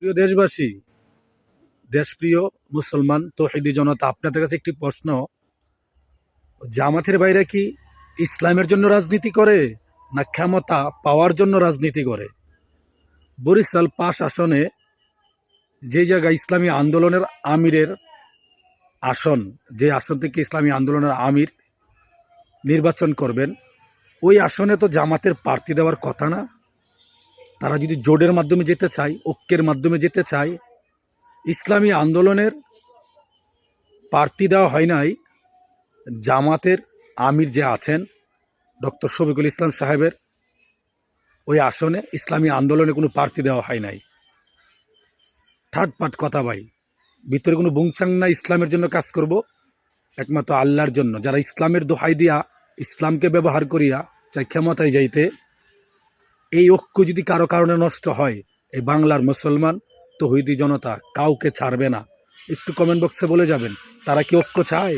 প্রিয় দেশবাসী, দেশপ্রিয় মুসলমান তৌহিদি জনতা, আপনাদের কাছে একটি প্রশ্ন। জামাতের ভাইরা কি ইসলামের জন্য রাজনীতি করে না ক্ষমতা পাওয়ার জন্য রাজনীতি করে? বরিশাল ৫ আসনে যে জায়গায় ইসলামী আন্দোলনের আমিরের আসন, যে আসন থেকে ইসলামী আন্দোলনের আমির নির্বাচন করবেন, ওই আসনে তো জামাতের প্রার্থী দেওয়ার কথা না। তারা যদি জোটের মাধ্যমে যেতে চায়, ঐক্যের মাধ্যমে যেতে চায়, ইসলামী আন্দোলনের প্রার্থী দেওয়া হয় নাই। জামাতের আমির যে আছেন ডক্টর শফিকুল ইসলাম সাহেবের ওই আসনে ইসলামী আন্দোলনে কোনো প্রার্থী দেওয়া হয় নাই। ঠাটপাট কথা ভাই, ভিতরে কোনো বুংচাং না। ইসলামের জন্য কাজ করব একমাত্র আল্লাহর জন্য। যারা ইসলামের দোহাই দিয়া, ইসলামকে ব্যবহার করিয়া চাই ক্ষমতায় যাইতে, এই ঐক্য যদি কারো কারণে নষ্ট হয়, এই বাংলার মুসলমান তৌহিদি জনতা কাউকে ছাড়বে না। একটু কমেন্ট বক্সে বলে যাবেন, তারা কি ঐক্য চায়?